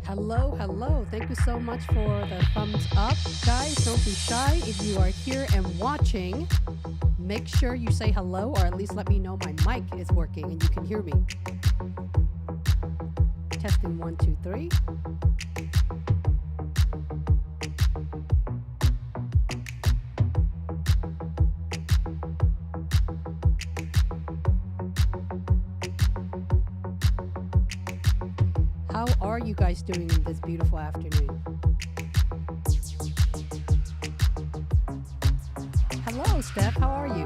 Hello, hello. Thank you so much for the thumbs up. Guys, don't be shy. If you are here and watching, make sure you say hello or at least let me know my mic is working and you can hear me. Testing 1, 2, 3. How are you guys doing this beautiful afternoon? Hello, Steph. How are you?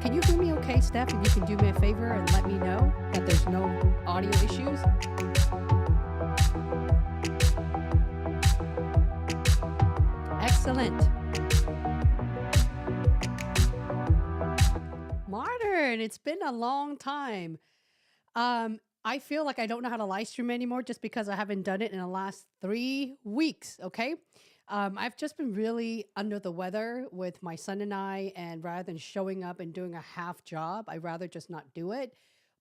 Can you hear me okay, Steph? If you can do me a favor and let me know that there's no audio issues. Excellent. Martin, it's been a long time. I feel like I don't know how to live stream anymore just because I haven't done it in the last 3 weeks. Okay. I've just been really under the weather with my son and I, and rather than showing up and doing a half job, I'd rather just not do it.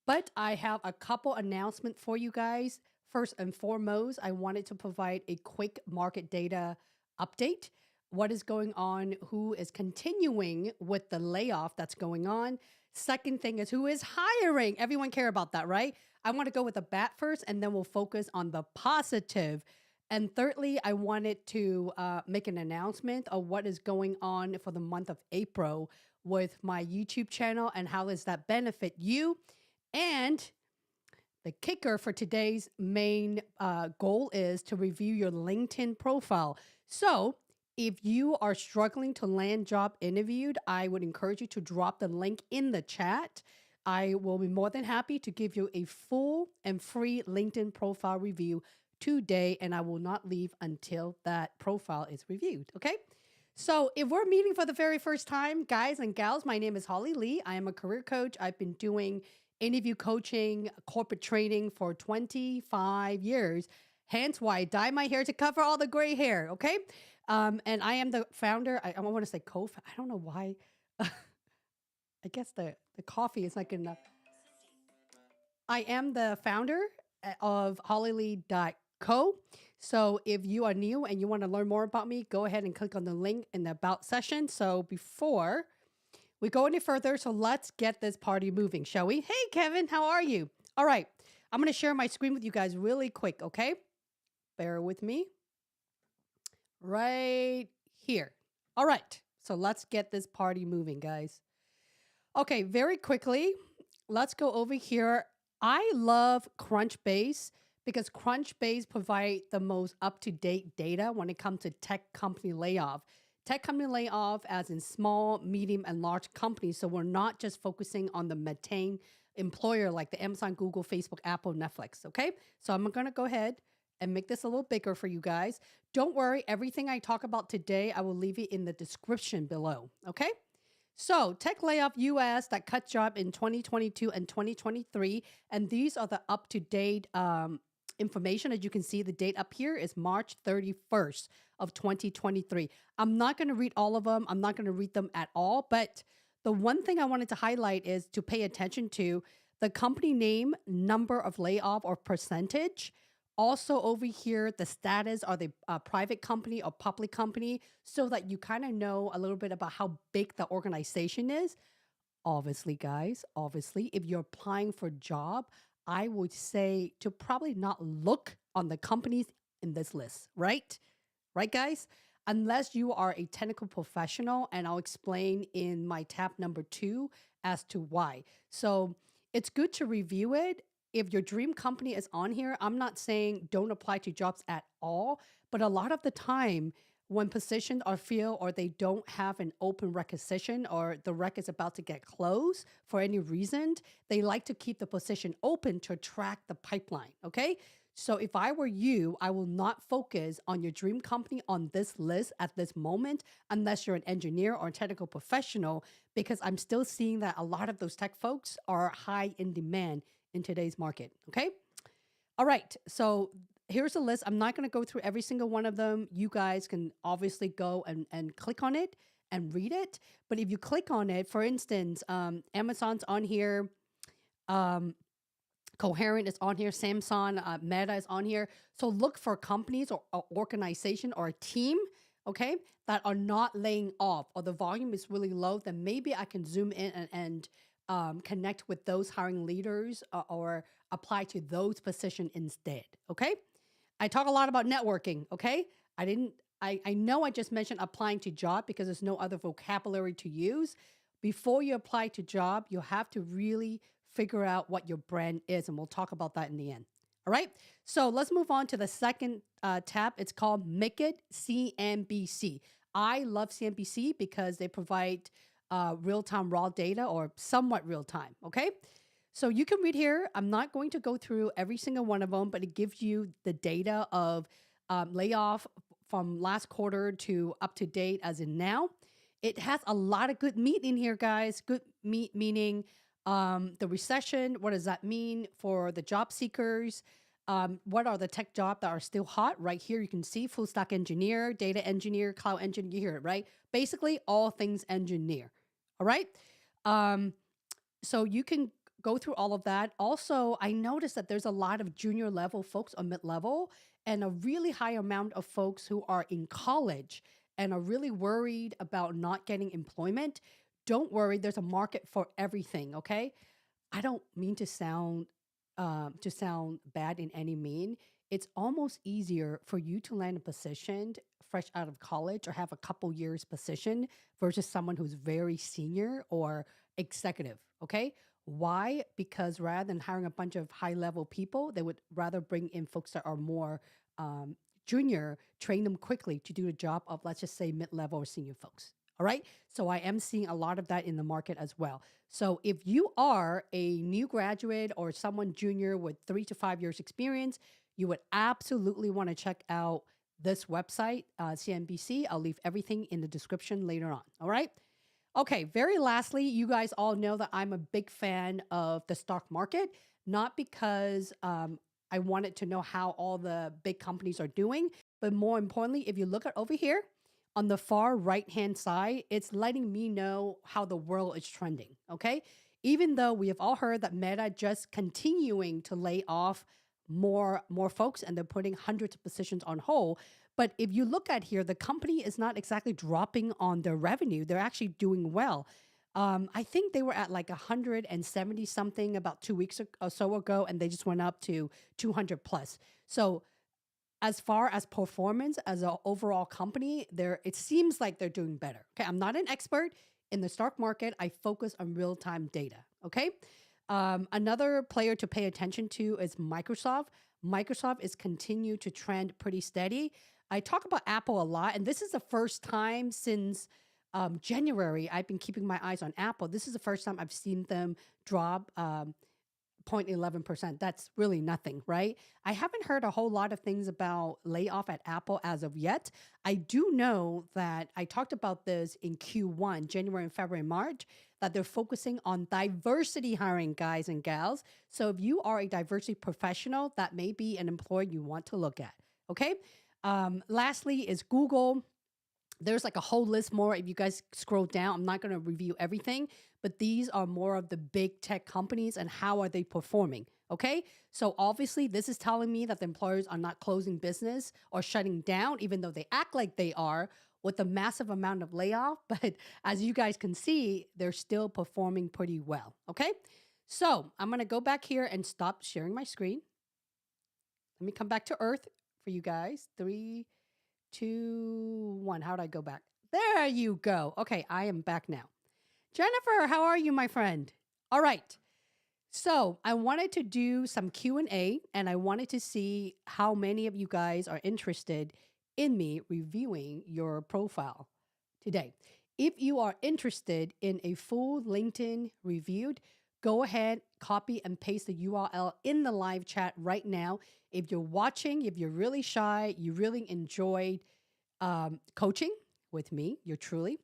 But I have a couple announcements for you guys. First and foremost, I wanted to provide a quick market data update. What is going on? Who is continuing with the layoff that's going on? Second thing is who is hiring. Everyone care about that, right? I want to go with the bad first, and then we'll focus on the positive. And thirdly, I wanted to make an announcement of what is going on for the month of April with my YouTube channel and how does that benefit you. And the kicker for today's main goal is to review your LinkedIn profile. So if you are struggling to land job interviewed, I would encourage you to drop the link in the chat. I will be more than happy to give you a full and free LinkedIn profile review today, and I will not leave until that profile is reviewed. Okay. So if we're meeting for the very first time, guys and gals, my name is Holly Lee. I am a career coach. I've been doing interview coaching, corporate training for 25 years. Hence why I dye my hair to cover all the gray hair. Okay. And I am the founder. I want to say I don't know why. I guess the coffee is not good enough. I am the founder of hollylee.co. So if you are new and you want to learn more about me, go ahead and click on the link in the About section. So before we go any further, so let's get this party moving, shall we? Hey, Kevin, how are you? All right. I'm going to share my screen with you guys really quick, okay? Bear with me. Right here. All right. So let's get this party moving, guys. Okay, very quickly, let's go over here. I love Crunchbase because Crunchbase provide the most up-to-date data when it comes to tech company layoff. Tech company layoff as in small, medium, and large companies. So we're not just focusing on the MATANG employer like the Amazon, Google, Facebook, Apple, Netflix, okay? So I'm going to go ahead and make this a little bigger for you guys. Don't worry, everything I talk about today, I will leave it in the description below, okay? So tech layoff US that cut job in 2022 and 2023. And these are the up-to-date information. As you can see, the date up here is March 31st of 2023. I'm not going to read all of them. I'm not going to read them at all. But the one thing I wanted to highlight is to pay attention to the company name, number of layoff or percentage. Also over here, the status, are they a private company or public company, so that you kind of know a little bit about how big the organization is. Obviously, guys, obviously, if you're applying for a job, I would say to probably not look on the companies in this list, right? Right, guys? Unless you are a technical professional, and I'll explain in my tab number 2 as to why. So it's good to review it. If your dream company is on here, I'm not saying don't apply to jobs at all, but a lot of the time when positions are filled or they don't have an open requisition or the rec is about to get closed for any reason, they like to keep the position open to attract the pipeline, okay? So if I were you, I will not focus on your dream company on this list at this moment unless you're an engineer or a technical professional, because I'm still seeing that a lot of those tech folks are high in demand in today's market. Okay. All right. So here's a list. I'm not going to go through every single one of them. You guys can obviously go and click on it and read it. But if you click on it, for instance, Amazon's on here. Coherent is on here, Samsung, Meta is on here. So look for companies or organization or a team, okay, that are not laying off or the volume is really low. Then maybe I can zoom in and connect with those hiring leaders or apply to those positions instead. Okay. I talk a lot about networking. Okay. I know I just mentioned applying to job because there's no other vocabulary to use. Before you apply to job, you have to really figure out what your brand is. And we'll talk about that in the end. All right. So let's move on to the second tab. It's called Make It CNBC. I love CNBC because they provide real-time raw data or somewhat real-time. Okay. So you can read here. I'm not going to go through every single one of them, but it gives you the data of layoff from last quarter to up to date as in now. It has a lot of good meat in here, guys. Good meat meaning the recession. What does that mean for the job seekers? What are the tech jobs that are still hot? Right here, you can see full stack engineer, data engineer, cloud engineer. You hear it, right? Basically, all things engineer. All right. So you can go through all of that. Also, I noticed that there's a lot of junior level folks or mid level and a really high amount of folks who are in college and are really worried about not getting employment. Don't worry, there's a market for everything, okay? I don't mean to sound bad in any mean. It's almost easier for you to land a position fresh out of college or have a couple years position versus someone who's very senior or executive, okay? Why? Because rather than hiring a bunch of high level people, they would rather bring in folks that are more junior, train them quickly to do the job of, let's just say, mid level or senior folks. All right. So I am seeing a lot of that in the market as well. So if you are a new graduate or someone junior with 3 to 5 years experience, you would absolutely want to check out this website, CNBC. I'll leave everything in the description later on. All right. Okay, very lastly, you guys all know that I'm a big fan of the stock market, not because I wanted to know how all the big companies are doing, but more importantly, if you look at over here on the far right-hand side, it's letting me know how the world is trending, okay? Even though we have all heard that Meta just continuing to lay off more folks and they're putting hundreds of positions on hold, but if you look at here, the company is not exactly dropping on their revenue. They're actually doing well. I think they were at like 170 something about 2 weeks or so ago, and they just went up to 200 plus. So as far as performance as an overall company, it seems like they're doing better. Okay, I'm not an expert in the stock market. I focus on real-time data. Okay. Another player to pay attention to is Microsoft. Microsoft is continue to trend pretty steady. I talk about Apple a lot, and this is the first time since January I've been keeping my eyes on Apple. This is the first time I've seen them drop 0.11%. That's really nothing, right? I haven't heard a whole lot of things about layoff at Apple as of yet. I do know that I talked about this in Q1, January and February, March, that they're focusing on diversity hiring, guys and gals. So if you are a diversity professional, that may be an employer you want to look at, okay? Lastly is Google. There's like a whole list more. If you guys scroll down, I'm not going to review everything, but these are more of the big tech companies and how are they performing. Okay. So obviously this is telling me that the employers are not closing business or shutting down, even though they act like they are with a massive amount of layoff. But as you guys can see, they're still performing pretty well. Okay. So I'm going to go back here and stop sharing my screen. Let me come back to Earth for you guys. 3, 2, 1. How'd I go back? There you go. Okay, I am back now. Jennifer, how are you, my friend? All right. So I wanted to do some Q&A, and I wanted to see how many of you guys are interested in me reviewing your profile today. If you are interested in a full LinkedIn reviewed, go ahead, copy and paste the URL in the live chat right now. If you're watching, if you're really shy, you really enjoyed coaching with me, you're truly,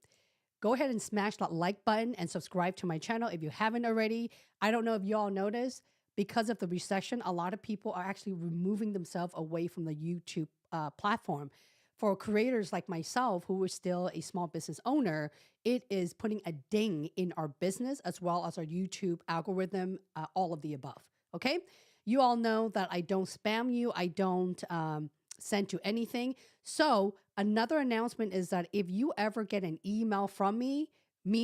go ahead and smash that like button and subscribe to my channel if you haven't already. I don't know if you all noticed, because of the recession, a lot of people are actually removing themselves away from the YouTube platform. For creators like myself, who is still a small business owner, it is putting a ding in our business as well as our YouTube algorithm, all of the above. Okay. You all know that I don't spam you. I don't send you anything. So another announcement is that if you ever get an email from me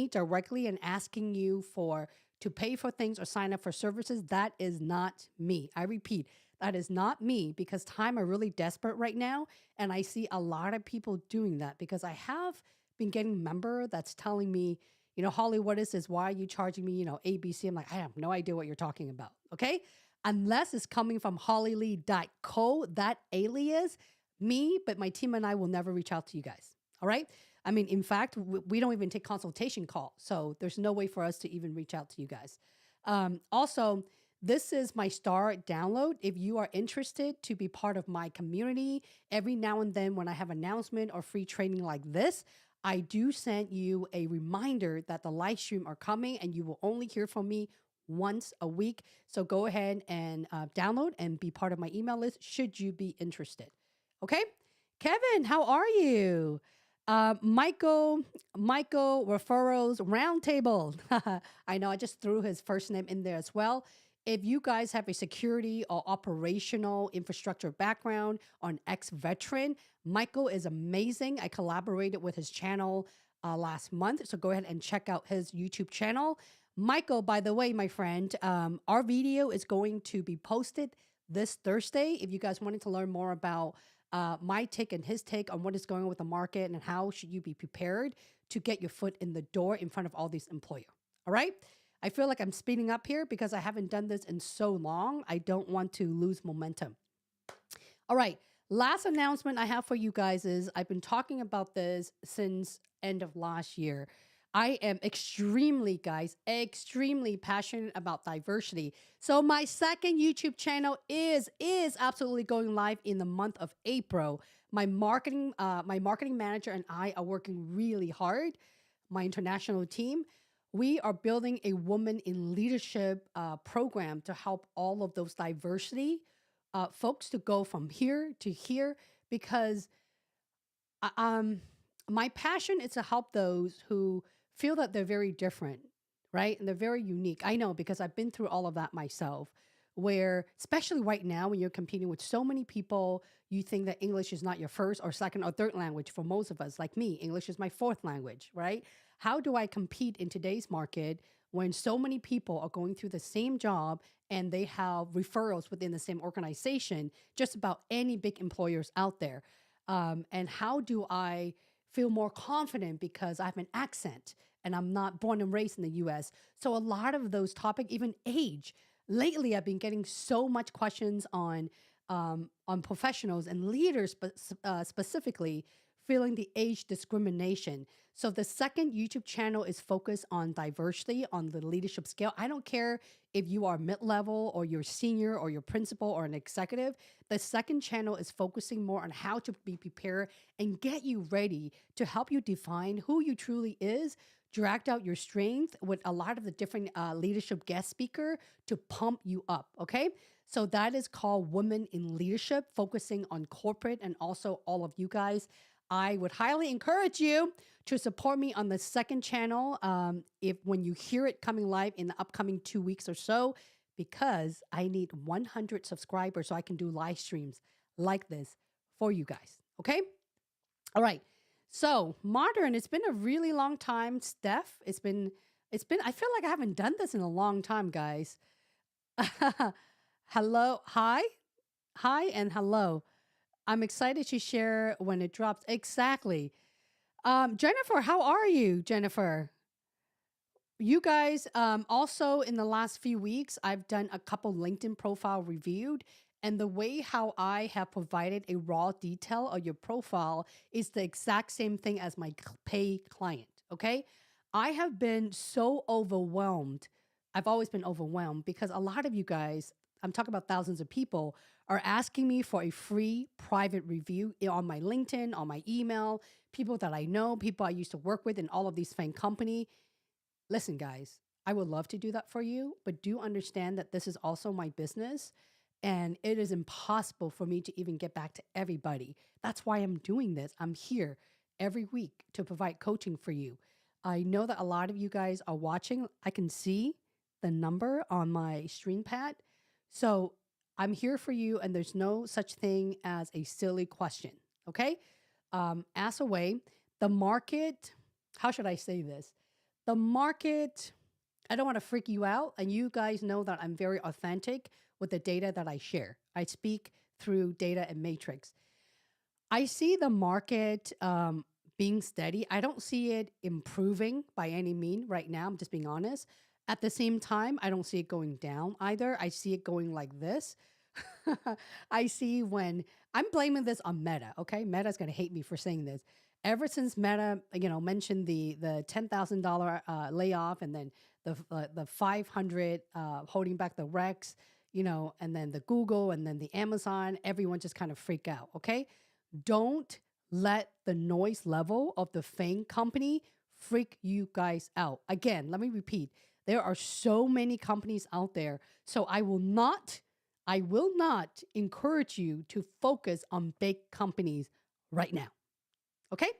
directly and asking you for to pay for things or sign up for services, that is not me. I repeat, that is not me because time are really desperate right now. And I see a lot of people doing that because I have been getting member that's telling me, Holly, what is this? Why are you charging me, ABC? I'm like, I have no idea what you're talking about. Okay. Unless it's coming from hollylee.co, that alias, me, but my team and I will never reach out to you guys. All right. I mean, in fact, we don't even take consultation calls. So there's no way for us to even reach out to you guys. Also, this is my star download. If you are interested to be part of my community, every now and then when I have announcement or free training like this, I do send you a reminder that the live stream are coming and you will only hear from me once a week. So go ahead and download and be part of my email list should you be interested. Okay. Kevin, how are you? Michael Referrals Roundtable. I know I just threw his first name in there as well. If you guys have a security or operational infrastructure background on ex-veteran, Michael is amazing. I collaborated with his channel last month. So go ahead and check out his YouTube channel. Michael, by the way, my friend, our video is going to be posted this Thursday. If you guys wanted to learn more about my take and his take on what is going on with the market and how should you be prepared to get your foot in the door in front of all these employers. All right. I feel like I'm speeding up here because I haven't done this in so long. I don't want to lose momentum. All right. Last announcement I have for you guys is I've been talking about this since end of last year. I am extremely, guys, extremely passionate about diversity. So my second YouTube channel is absolutely going live in the month of April. My marketing manager and I are working really hard. My international team, we are building a woman in leadership program to help all of those diversity folks to go from here to here because uh, um, my passion is to help those who feel that they're very different, right? And they're very unique. I know because I've been through all of that myself, where, especially right now, when you're competing with so many people, you think that English is not your first or second or third language for most of us. Like me, English is my fourth language, right? How do I compete in today's market when so many people are going through the same job and they have referrals within the same organization, just about any big employers out there? And how do I feel more confident because I have an accent and I'm not born and raised in the US? So a lot of those topics, even age. Lately, I've been getting so much questions on professionals and leaders, specifically feeling the age discrimination. So the second YouTube channel is focused on diversity on the leadership scale. I don't care if you are mid-level or you're senior or you're principal or an executive. The second channel is focusing more on how to be prepared and get you ready to help you define who you truly is, dragged out your strength with a lot of the different leadership guest speaker to pump you up. Okay. So that is called Women in Leadership, focusing on corporate and also all of you guys. I would highly encourage you to support me on the second channel if when you hear it coming live in the upcoming 2 weeks or so, because I need 100 subscribers so I can do live streams like this for you guys. Okay. All right. So modern, it's been a really long time, Steph. I feel like I haven't done this in a long time, guys. Hello. Hi and hello. I'm excited to share when it drops. Exactly. Jennifer, how are you, Jennifer? You guys, also in the last few weeks, I've done a couple LinkedIn profile reviewed. And the way how I have provided a raw detail of your profile is the exact same thing as my pay client. Okay. I have been so overwhelmed. I've always been overwhelmed because a lot of you guys, I'm talking about thousands of people, are asking me for a free private review on my LinkedIn, on my email, people that I know, people I used to work with in all of these fine company. Listen, guys, I would love to do that for you, but do understand that this is also my business and it is impossible for me to even get back to everybody. That's why I'm doing this. I'm here every week to provide coaching for you. I know that a lot of you guys are watching. I can see the number on my stream pad. So I'm here for you, and there's no such thing as a silly question. Okay. Ask away. The market, how should I say this? The market, I don't want to freak you out. And you guys know that I'm very authentic with the data that I share. I speak through data and matrix. I see the market being steady. I don't see it improving by any mean right now. I'm just being honest. At the same time, I don't see it going down either. I see it going like this. I see when I'm blaming this on Meta. Okay, Meta's gonna hate me for saying this. Ever since Meta, mentioned the $10,000 layoff, and then the 500 holding back the Rex, and then the Google, and then the Amazon, everyone just kind of freak out. Okay, don't let the noise level of the FANG company freak you guys out. Again, let me repeat. There are so many companies out there. So I will not encourage you to focus on big companies right now. Okay?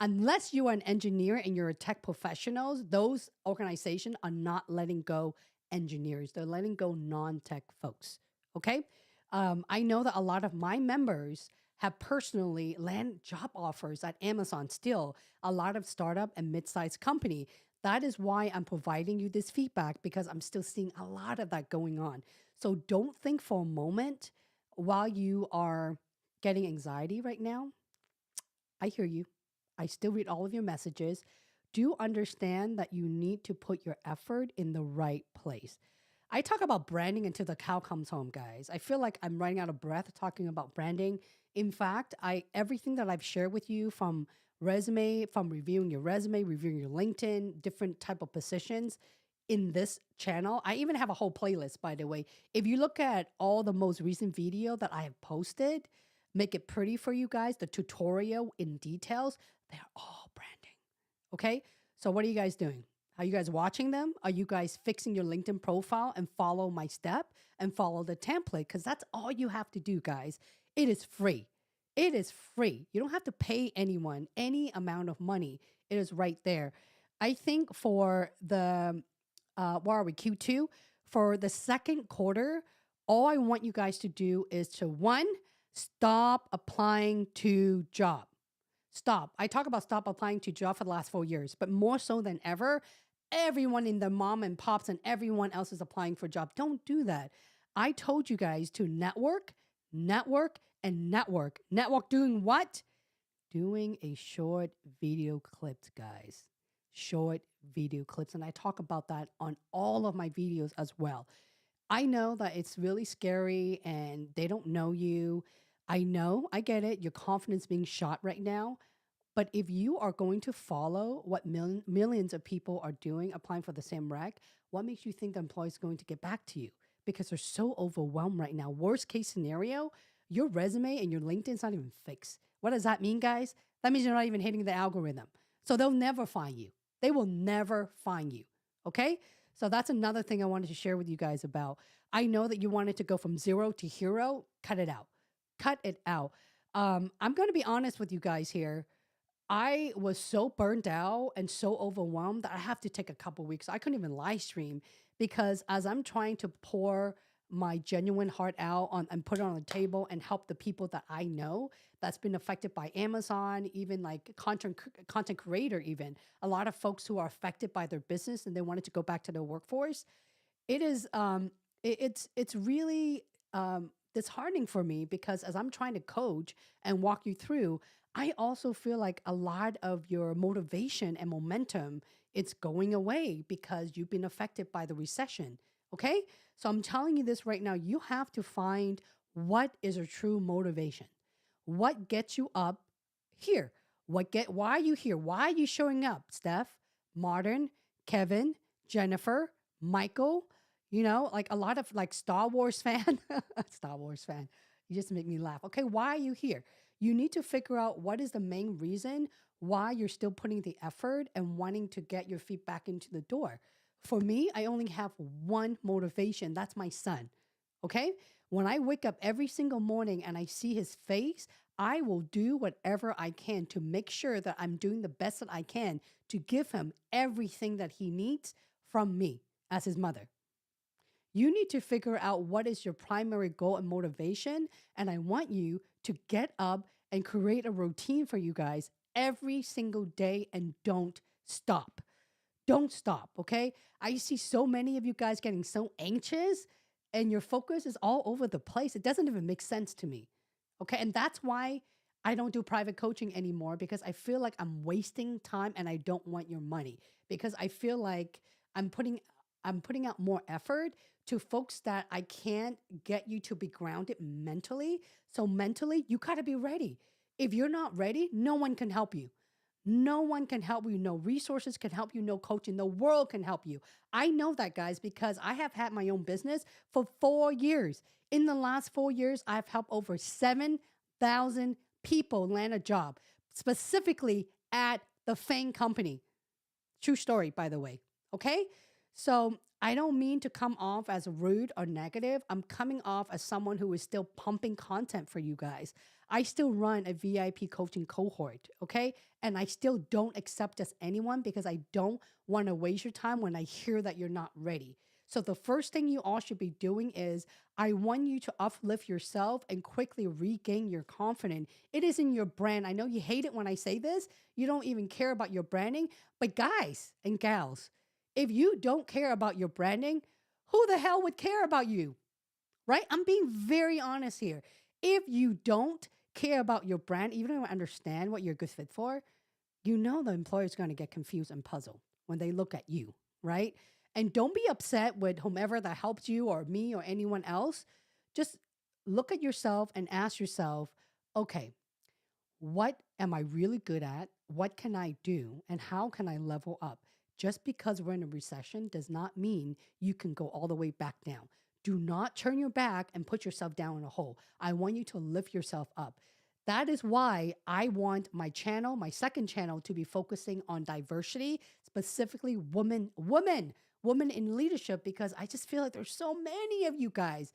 Unless you are an engineer and you're a tech professionals, those organizations are not letting go engineers. They're letting go non-tech folks. Okay? I know that a lot of my members have personally land job offers at Amazon still, a lot of startup and mid-sized company. That is why I'm providing you this feedback, because I'm still seeing a lot of that going on. So don't think for a moment while you are getting anxiety right now. I hear you. I still read all of your messages. Do understand that you need to put your effort in the right place. I talk about branding until the cow comes home, guys. I feel like I'm running out of breath talking about branding. In fact, I everything that I've shared with you, from resume, from reviewing your resume, reviewing your LinkedIn, different type of positions in this channel. I even have a whole playlist, by the way. If you look at all the most recent video that I have posted, make it pretty for you guys, the tutorial in details, they're all branding. Okay? So what are you guys doing? Are you guys watching them? Are you guys fixing your LinkedIn profile and follow my step and follow the template? Because that's all you have to do, guys. It is free. It is free. You don't have to pay anyone any amount of money. It is right there. I think for the, what are we, Q2? For the second quarter, all I want you guys to do is to, one, stop applying to job. Stop. I talk about stop applying to job for the last 4 years, but more so than ever, everyone in the mom and pops and everyone else is applying for a job. Don't do that. I told you guys to network, network, and network. Network doing what? Doing a short video clips, guys. Short video clips. And I talk about that on all of my videos as well. I know that it's really scary and they don't know you. I know, I get it. Your confidence being shot right now. But if you are going to follow what millions of people are doing, applying for the same rec, what makes you think the employer is going to get back to you? Because they're so overwhelmed right now. Worst case scenario, your resume and your LinkedIn's not even fixed. What does that mean, guys? That means you're not even hitting the algorithm. So they'll never find you. They will never find you. Okay? So that's another thing I wanted to share with you guys about. I know that you wanted to go from zero to hero. Cut it out. Cut it out. I'm going to be honest with you guys here. I was so burnt out and so overwhelmed that I have to take a couple weeks. I couldn't even live stream because as I'm trying to pour my genuine heart out on and put it on the table and help the people that I know that's been affected by Amazon, even like content creator, even a lot of folks who are affected by their business and they wanted to go back to their workforce. It is it's really disheartening for me because as I'm trying to coach and walk you through, I also feel like a lot of your motivation and momentum it's going away because you've been affected by the recession. Okay? So I'm telling you this right now, you have to find what is a true motivation. What gets you up here? Why are you here? Why are you showing up, Steph, Martin, Kevin, Jennifer, Michael? Like a lot of like Star Wars fan, Star Wars fan. You just make me laugh. Okay, why are you here? You need to figure out what is the main reason why you're still putting the effort and wanting to get your feet back into the door. For me, I only have one motivation. That's my son. Okay? When I wake up every single morning and I see his face, I will do whatever I can to make sure that I'm doing the best that I can to give him everything that he needs from me as his mother. You need to figure out what is your primary goal and motivation. And I want you to get up and create a routine for you guys every single day and don't stop. Don't stop, okay? I see so many of you guys getting so anxious and your focus is all over the place. It doesn't even make sense to me. Okay? And that's why I don't do private coaching anymore because I feel like I'm wasting time and I don't want your money because I feel like I'm putting I'm putting out more effort to folks that I can't get you to be grounded mentally. So mentally, you got to be ready. If you're not ready, no one can help you. No one can help you. No resources can help you. No coaching. The world can help you. I know that, guys, because I have had my own business for 4 years. In the last 4 years, I've helped over 7,000 people land a job, specifically at the FANG company. True story, by the way. Okay? So I don't mean to come off as rude or negative. I'm coming off as someone who is still pumping content for you guys. I still run a VIP coaching cohort, okay? And I still don't accept just anyone because I don't want to waste your time when I hear that you're not ready. So the first thing you all should be doing is I want you to uplift yourself and quickly regain your confidence. It is in your brand. I know you hate it when I say this. You don't even care about your branding. But guys and gals, if you don't care about your branding, who the hell would care about you? Right? I'm being very honest here. If you don't care about your brand, even though I understand what you're a good fit for, you know the employer is going to get confused and puzzled when they look at you, right? And don't be upset with whomever that helped you or me or anyone else. Just look at yourself and ask yourself, okay, what am I really good at? What can I do? And how can I level up? Just because we're in a recession does not mean you can go all the way back down. Do not turn your back and put yourself down in a hole. I want you to lift yourself up. That is why I want my channel, my second channel, to be focusing on diversity, specifically women in leadership, because I just feel like there's so many of you guys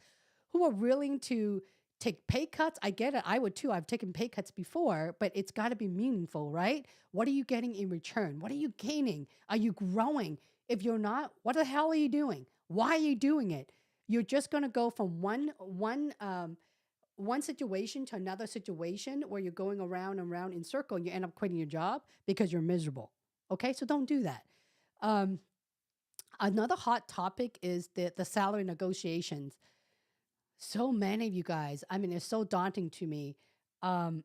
who are willing to take pay cuts. I get it. I would too. I've taken pay cuts before, but it's got to be meaningful, right? What are you getting in return? What are you gaining? Are you growing? If you're not, what the hell are you doing? Why are you doing it? You're just going to go from one situation to another situation where you're going around and around in circle and you end up quitting your job because you're miserable. Okay, so don't do that. Um, Another hot topic is the salary negotiations. So many of you guys, I mean, it's so daunting to me. Um,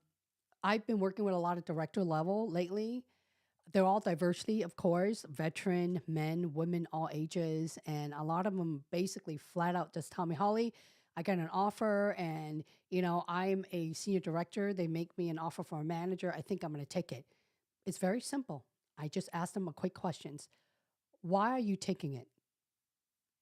I've been working with a lot of director level lately. They're all diversity, of course, veteran, men, women, all ages. And a lot of them basically flat out just tell me, Holly, I got an offer and, I'm a senior director. They make me an offer for a manager. I think I'm going to take it. It's very simple. I just ask them a quick questions. Why are you taking it?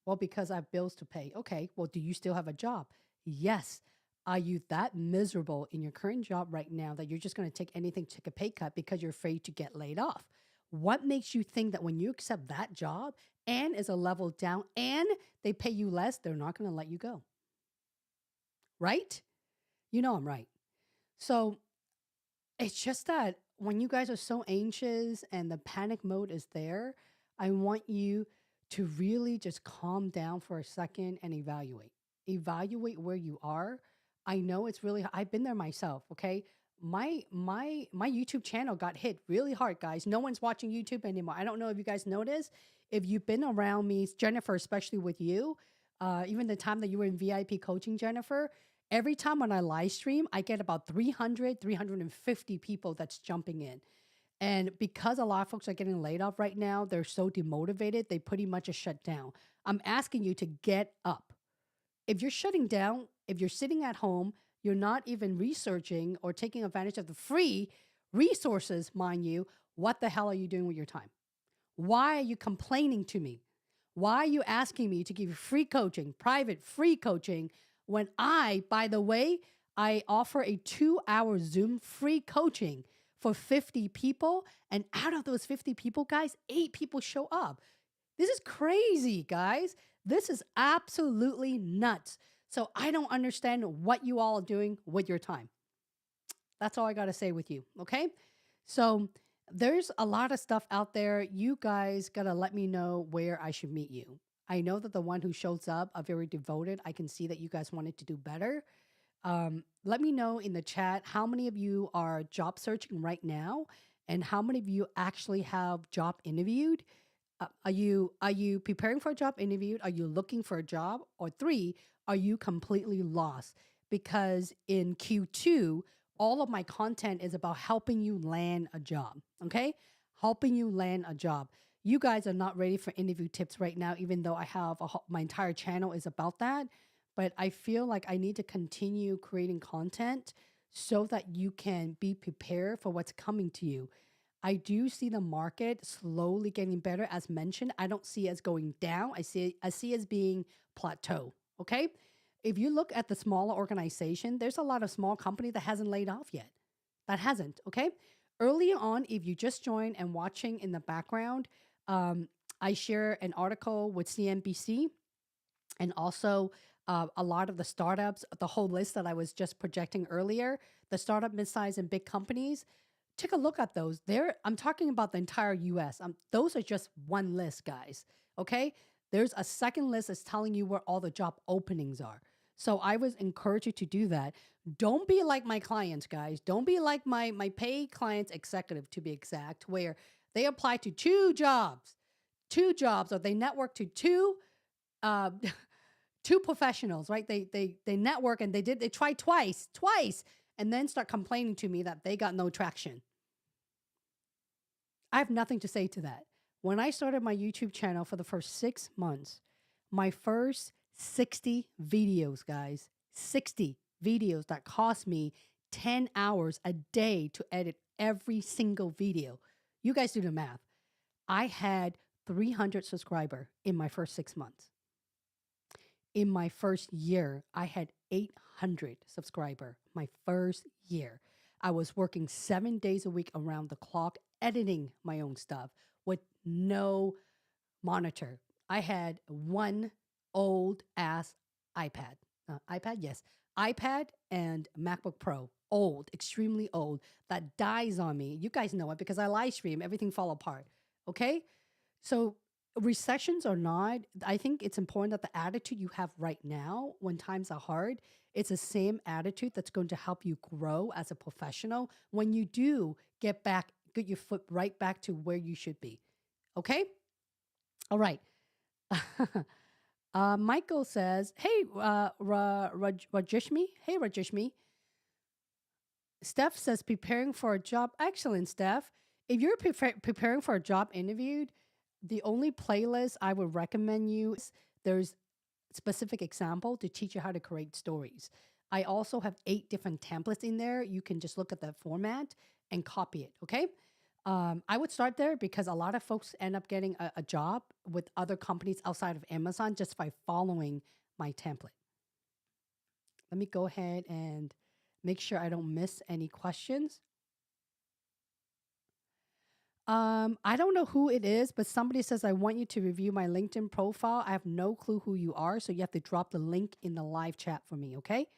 Well, because I have bills to pay. Okay. Well, do you still have a job? Yes. Are you that miserable in your current job right now that you're just going to take anything to take a pay cut because you're afraid to get laid off? What makes you think that when you accept that job and is a level down and they pay you less, they're not going to let you go? Right? You know I'm right. So it's just that when you guys are so anxious and the panic mode is there, I want you to really just calm down for a second and evaluate. Evaluate where you are. I know it's really I've been there myself, okay? My YouTube channel got hit really hard, guys. No one's watching YouTube anymore. I don't know if you guys noticed. If you've been around me, Jennifer, especially with you, even the time that you were in VIP coaching, Jennifer, every time when I live stream, I get about 300, 350 people that's jumping in. And because a lot of folks are getting laid off right now, they're so demotivated, they pretty much are shut down. I'm asking you to get up. If you're shutting down, if you're sitting at home, you're not even researching or taking advantage of the free resources, mind you, what the hell are you doing with your time? Why are you complaining to me? Why are you asking me to give you free coaching, private free coaching, when I, by the way, I offer a 2-hour Zoom free coaching for 50 people. And out of those 50 people, guys, 8 people show up. This is crazy, guys. This is absolutely nuts. So I don't understand what you all are doing with your time. That's all I got to say with you. Okay. So there's a lot of stuff out there. You guys got to let me know where I should meet you. I know that the one who shows up are very devoted. I can see that you guys wanted to do better. Let me know in the chat how many of you are job searching right now, and how many of you actually have job interviewed. Are you preparing for a job interview? Are you looking for a job? Or three, are you completely lost? Because in Q2, all of my content is about helping you land a job. Okay, helping you land a job. You guys are not ready for interview tips right now, even though I have my entire channel is about that. But I feel like I need to continue creating content so that you can be prepared for what's coming to you. I do see the market slowly getting better. As mentioned, I don't see it as going down. I see it as being plateau. Okay. If you look at the smaller organization, there's a lot of small company that hasn't laid off yet. That hasn't. Okay. Early on, if you just joined and watching in the background, um, I share an article with CNBC, and also a lot of the startups, the whole list that I was just projecting earlier, the startup, midsize, and big companies. Take a look at those. There, I'm talking about the entire U.S. Those are just one list, guys. Okay, there's a second list that's telling you where all the job openings are. So I was encourage you to do that. Don't be like my clients, guys. Don't be like my paid clients executive, to be exact, where they apply to two jobs, or they network to two uh, two professionals, right? They network and they try twice, and then start complaining to me that they got no traction. I have nothing to say to that. When I started my YouTube channel for the first 6 months, my first 60 videos, guys, 60 videos that cost me 10 hours a day to edit every single video. You guys do the math. I had 300 subscriber in my first 6 months. In my first year, I had 800 subscriber. My first year, I was working 7 days a week around the clock, editing my own stuff with no monitor. I had one old ass iPad. iPad, yes. iPad and MacBook Pro. Old, extremely old. That dies on me. You guys know it because I live stream. Everything fall apart. Okay? So recessions or not, I think it's important that the attitude you have right now when times are hard, it's the same attitude that's going to help you grow as a professional when you do get your foot right back to where you should be. Okay? All right. Michael says, hey, Rajishmi. Hey, Rajishmi. Steph says, preparing for a job. Excellent, Steph. If you're preparing for a job interview, the only playlist I would recommend you is there's specific example to teach you how to create stories. I also have 8 different templates in there. You can just look at the format and copy it. Okay. I would start there because a lot of folks end up getting a job with other companies outside of Amazon just by following my template. Let me go ahead and make sure I don't miss any questions. I don't know who it is, but somebody says, I want you to review my LinkedIn profile. I have no clue who you are, so you have to drop the link in the live chat for me, okay?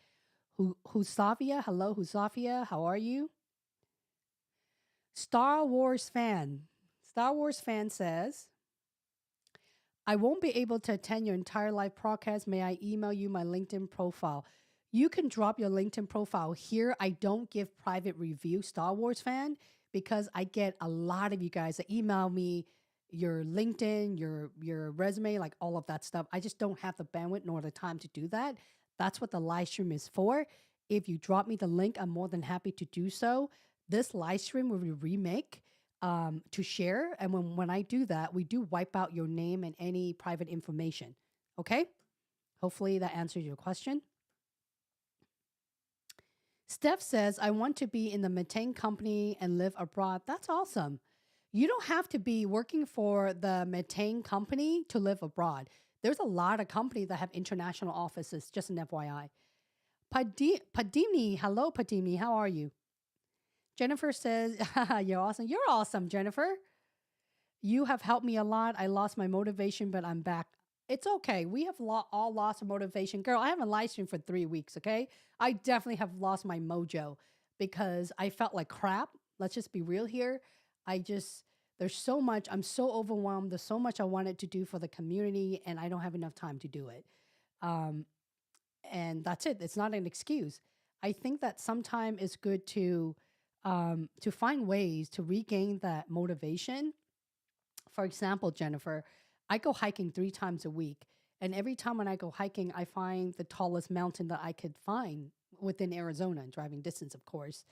Husavia, hello, Husavia, how are you? Star Wars fan. Star Wars fan says, I won't be able to attend your entire live broadcast. May I email you my LinkedIn profile? You can drop your LinkedIn profile here. I don't give private review, Star Wars fan, because I get a lot of you guys that email me your LinkedIn, your resume, like all of that stuff. I just don't have the bandwidth nor the time to do that. That's what the live stream is for. If you drop me the link, I'm more than happy to do so. This live stream will be remake to share. And when I do that, we do wipe out your name and any private information. Okay? Hopefully that answers your question. Steph says, I want to be in the MATANG company and live abroad. That's awesome. You don't have to be working for the MATANG company to live abroad. There's a lot of companies that have international offices, just an FYI. Padimni, hello, Padimni. How are you? Jennifer says, you're awesome. You're awesome, Jennifer. You have helped me a lot. I lost my motivation, but I'm back. It's okay. We have all lost our motivation. Girl, I haven't live streamed for 3 weeks, okay? I definitely have lost my mojo because I felt like crap. Let's just be real here. There's so much. I'm so overwhelmed. There's so much I wanted to do for the community, and I don't have enough time to do it. Um, and that's it. It's not an excuse. I think that sometimes it's good to find ways to regain that motivation. For example, Jennifer, I go hiking 3 times a week, and every time when I go hiking, I find the tallest mountain that I could find within Arizona, in driving distance, of course,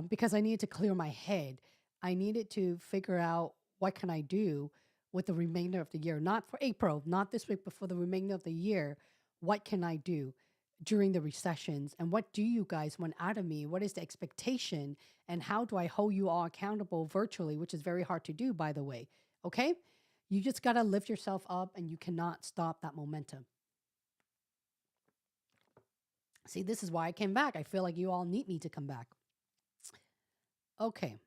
because I needed to clear my head. I needed to figure out what can I do with the remainder of the year, not for April, not this week, but for the remainder of the year. What can I do during the recessions? And what do you guys want out of me? What is the expectation? And how do I hold you all accountable virtually, which is very hard to do, by the way? Okay? You just got to lift yourself up and you cannot stop that momentum. See, this is why I came back. I feel like you all need me to come back. Okay.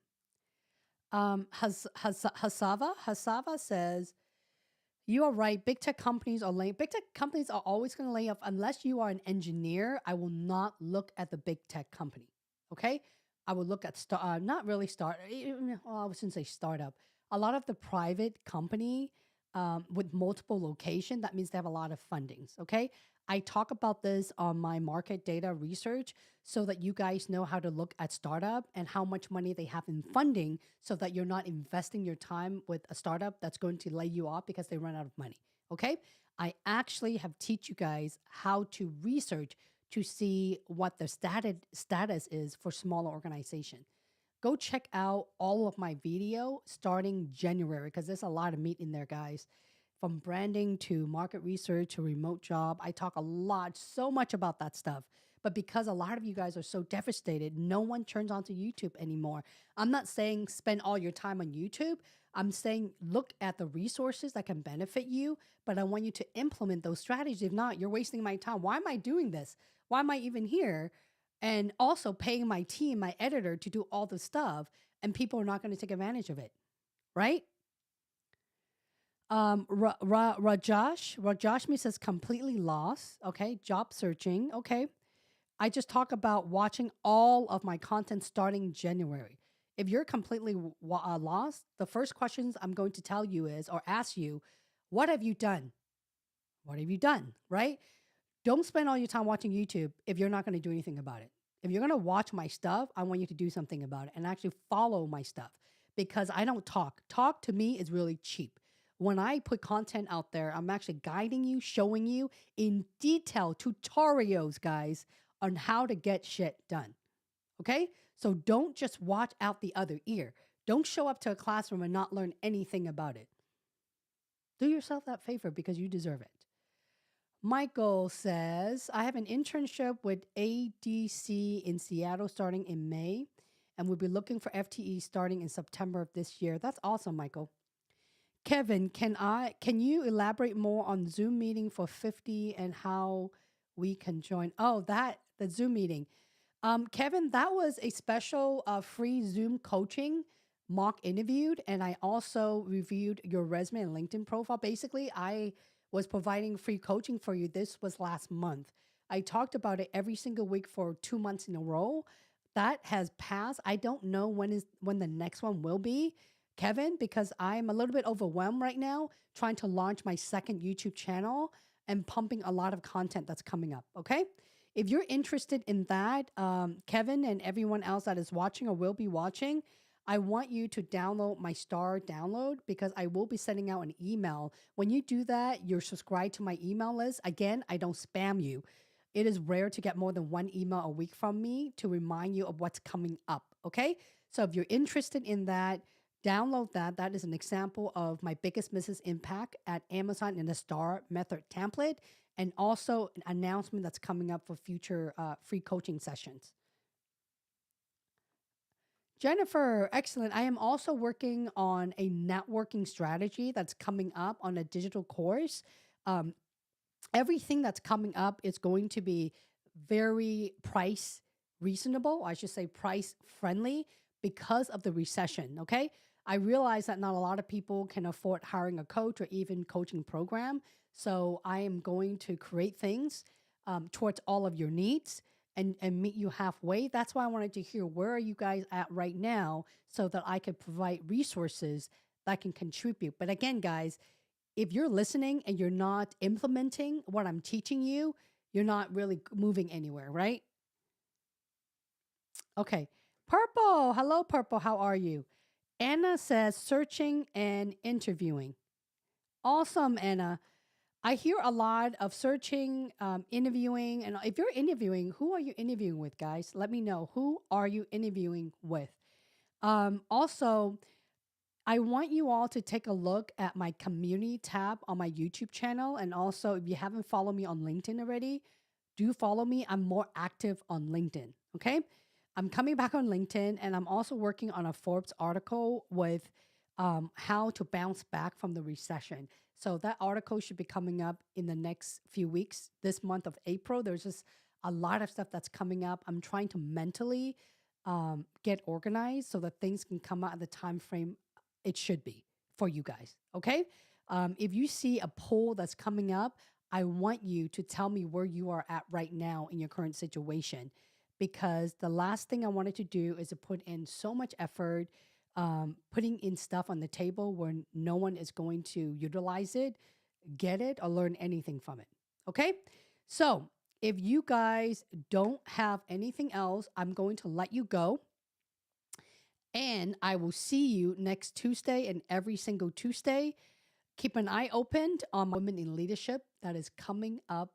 Hasava says, you are right. Big tech companies are big tech companies are always going to lay off unless you are an engineer. I will not look at the big tech company. Okay. I will look at not really well, I shouldn't say startup. A lot of the private company with multiple location, that means they have a lot of fundings. Okay. I talk about this on my market data research so that you guys know how to look at startup and how much money they have in funding so that you're not investing your time with a startup that's going to lay you off because they run out of money. Okay. I actually have teach you guys how to research to see what the status is for smaller organization. Go check out all of my video starting January because there's a lot of meat in there, guys. From branding to market research to remote job, I talk so much about that stuff. But because a lot of you guys are so devastated, no one turns onto YouTube anymore. I'm not saying spend all your time on YouTube. I'm saying look at the resources that can benefit you, but I want you to implement those strategies. If not, you're wasting my time. Why am I doing this? Why am I even here? And also paying my team, my editor to do all the stuff, and people are not going to take advantage of it, right? Rajashmi says completely lost. Okay. Job searching. Okay. I just talk about watching all of my content starting January. If you're completely lost, the first questions I'm going to tell you is, or ask you, what have you done? What have you done? Right? Don't spend all your time watching YouTube if you're not going to do anything about it. If you're going to watch my stuff, I want you to do something about it and actually follow my stuff because I don't talk. Talk to me is really cheap. When I put content out there, I'm actually guiding you, showing you in detail tutorials, guys, on how to get shit done. Okay? So don't just watch out the other ear. Don't show up to a classroom and not learn anything about it. Do yourself that favor because you deserve it. Michael says, I have an internship with ADC in Seattle starting in May, and we'll be looking for FTE starting in September of this year. That's awesome, Michael. Kevin, can you elaborate more on Zoom meeting for 50 and how we can join? Oh, the Zoom meeting. Kevin, that was a special free Zoom coaching mock interviewed, and I also reviewed your resume and LinkedIn profile. Basically, I was providing free coaching for you. This was last month. I talked about it every single week for 2 months in a row. That has passed. I don't know when the next one will be, Kevin, because I'm a little bit overwhelmed right now trying to launch my second YouTube channel and pumping a lot of content that's coming up. Okay. If you're interested in that, Kevin and everyone else that is watching or will be watching, I want you to download my star download because I will be sending out an email. When you do that, you're subscribed to my email list. Again, I don't spam you. It is rare to get more than one email a week from me to remind you of what's coming up. Okay. So if you're interested in that, download that. That is an example of my biggest business impact at Amazon in the STAR method template, and also an announcement that's coming up for future free coaching sessions. Jennifer, excellent. I am also working on a networking strategy that's coming up on a digital course. Um, Everything that's coming up is going to be very price reasonable. I should say price friendly because of the recession. Okay. I realize that not a lot of people can afford hiring a coach or even coaching program. So I am going to create things towards all of your needs and meet you halfway. That's why I wanted to hear where are you guys at right now so that I could provide resources that can contribute. But again, guys, if you're listening and you're not implementing what I'm teaching you, you're not really moving anywhere, right? Okay. Purple. Hello, Purple. How are you? Anna says searching and interviewing. Awesome, Anna. I hear a lot of searching, interviewing, and if you're interviewing, who are you interviewing with, guys? Let me know. Who are you interviewing with? Also, I want you all to take a look at my community tab on my YouTube channel. And also, if you haven't followed me on LinkedIn already, do follow me. I'm more active on LinkedIn. Okay. I'm coming back on LinkedIn, and I'm also working on a Forbes article with how to bounce back from the recession. So that article should be coming up in the next few weeks. This month of April, there's just a lot of stuff that's coming up. I'm trying to mentally get organized so that things can come out at the time frame it should be for you guys. Okay. If you see a poll that's coming up, I want you to tell me where you are at right now in your current situation, because the last thing I wanted to do is to put in so much effort, putting in stuff on the table where no one is going to utilize it, get it, or learn anything from it. Okay. So if you guys don't have anything else, I'm going to let you go. And I will see you next Tuesday and every single Tuesday. Keep an eye open on Women in Leadership that is coming up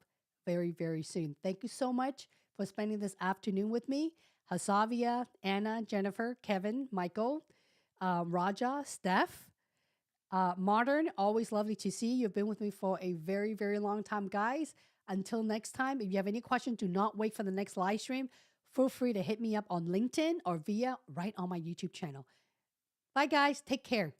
very, very soon. Thank you so much for spending this afternoon with me. Hasavia, Anna, Jennifer, Kevin, Michael, Raja, Steph, Modern, always lovely to see you. You've been with me for a very, very long time, guys. Until next time, if you have any questions, do not wait for the next live stream. Feel free to hit me up on LinkedIn or via right on my YouTube channel. Bye, guys. Take care.